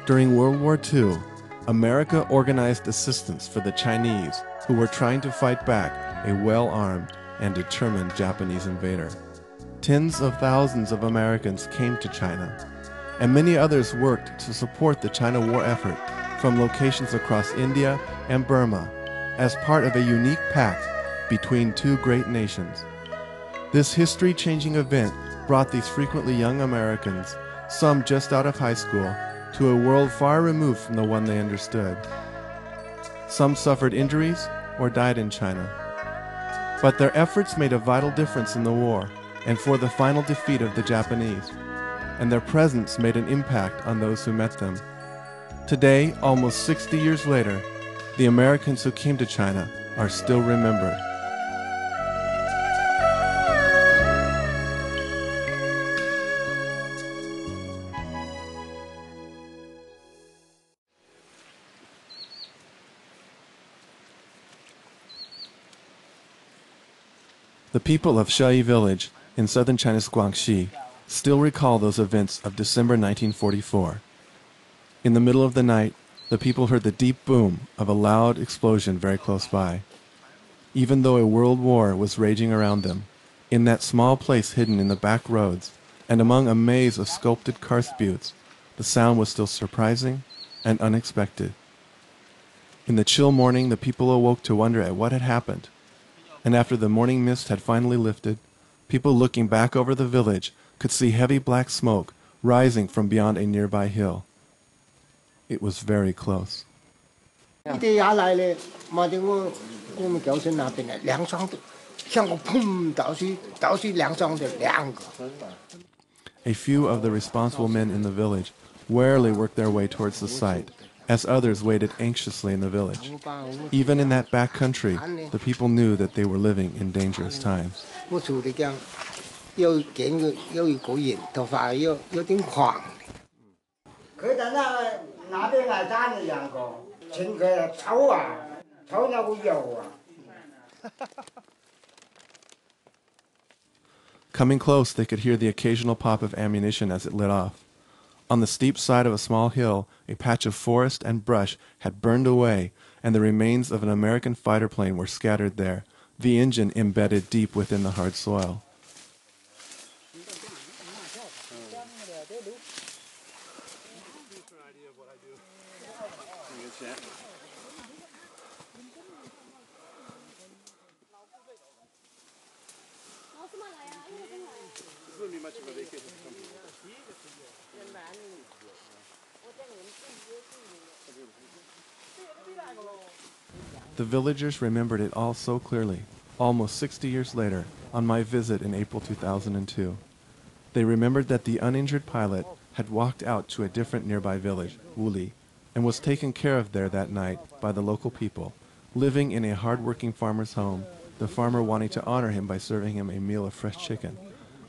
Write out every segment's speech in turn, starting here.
During World War II, America organized assistance for the Chinese who were trying to fight back a well-armed and determined Japanese invader. Tens of thousands of Americans came to China, and many others worked to support the China war effort from locations across India and Burma as part of a unique pact between two great nations. This history-changing event brought these frequently young Americans, some just out of high school, to a world far removed from the one they understood. Some suffered injuries or died in China. But their efforts made a vital difference in the war and for the final defeat of the Japanese, and their presence made an impact on those who met them. Today, almost 60 years later, the Americans who came to China are still remembered. The people of Sheyi village in southern China's Guangxi still recall those events of December 1944. In the middle of the night, the people heard the deep boom of a loud explosion very close by. Even though a world war was raging around them, in that small place hidden in the back roads and among a maze of sculpted karst buttes, the sound was still surprising and unexpected. In the chill morning, the people awoke to wonder at what had happened. And after the morning mist had finally lifted, people looking back over the village could see heavy black smoke rising from beyond a nearby hill. It was very close. A few of the responsible men in the village warily worked their way towards the site, as others waited anxiously in the village. Even in that back country, the people knew that they were living in dangerous times. Coming close, they could hear the occasional pop of ammunition as it lit off. On the steep side of a small hill, a patch of forest and brush had burned away, and the remains of an American fighter plane were scattered there, the engine embedded deep within the hard soil. The villagers remembered it all so clearly, almost 60 years later, on my visit in April 2002. They remembered that the uninjured pilot had walked out to a different nearby village, Wuli, and was taken care of there that night by the local people, living in a hard-working farmer's home, the farmer wanting to honor him by serving him a meal of fresh chicken,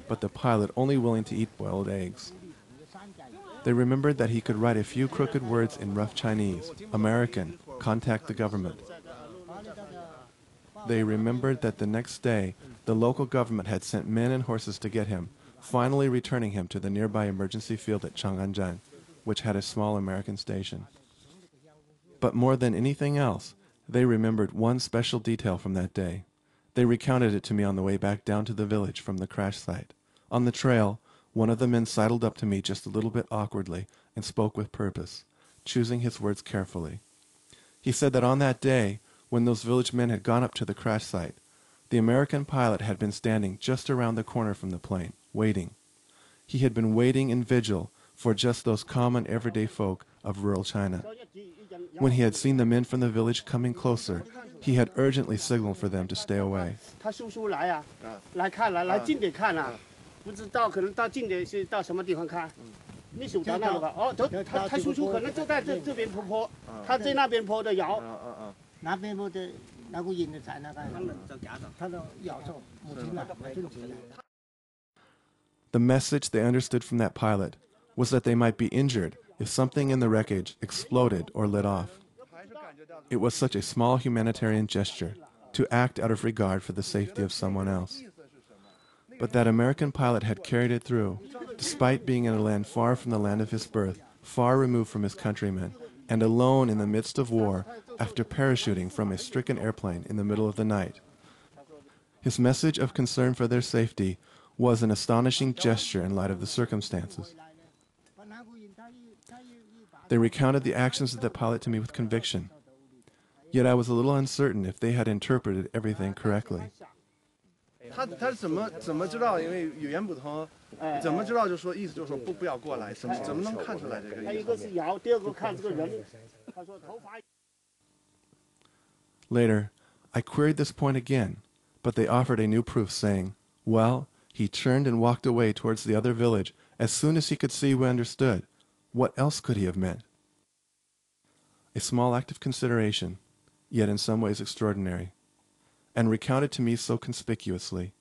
but the pilot only willing to eat boiled eggs. They remembered that he could write a few crooked words in rough Chinese, American, contact the government. They remembered that the next day, the local government had sent men and horses to get him, finally returning him to the nearby emergency field at Chang'anzhan, which had a small American station. But more than anything else, they remembered one special detail from that day. They recounted it to me on the way back down to the village from the crash site. On the trail, one of the men sidled up to me just a little bit awkwardly and spoke with purpose, choosing his words carefully. He said that on that day, when those village men had gone up to the crash site, the American pilot had been standing just around the corner from the plane, waiting. He had been waiting in vigil for just those common everyday folk of rural China. When he had seen the men from the village coming closer, he had urgently signaled for them to stay away. The message they understood from that pilot was that they might be injured if something in the wreckage exploded or lit off. It was such a small humanitarian gesture to act out of regard for the safety of someone else. But that American pilot had carried it through, despite being in a land far from the land of his birth, far removed from his countrymen, and alone in the midst of war after parachuting from a stricken airplane in the middle of the night. His message of concern for their safety was an astonishing gesture in light of the circumstances. They recounted the actions of the pilot to me with conviction, yet I was a little uncertain if they had interpreted everything correctly. 他怎么知道？因为语言不通，怎么知道？就说意思就是说不要过来，怎么能看出来这个意思？他一个是摇，第二个看这个人，他说头发。Later, I queried this point again, but they offered a new proof, saying, "Well, he turned and walked away towards the other village as soon as he could see we understood. What else could he have meant?" A small act of consideration, yet in some ways extraordinary, and recounted to me so conspicuously.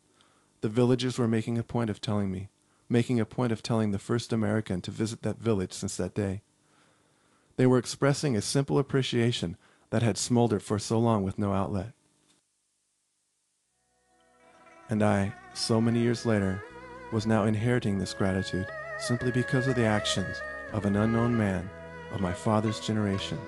The villagers were making a point of telling me, making a point of telling the first American to visit that village since that day. They were expressing a simple appreciation that had smoldered for so long with no outlet. And I, so many years later, was now inheriting this gratitude simply because of the actions of an unknown man of my father's generation.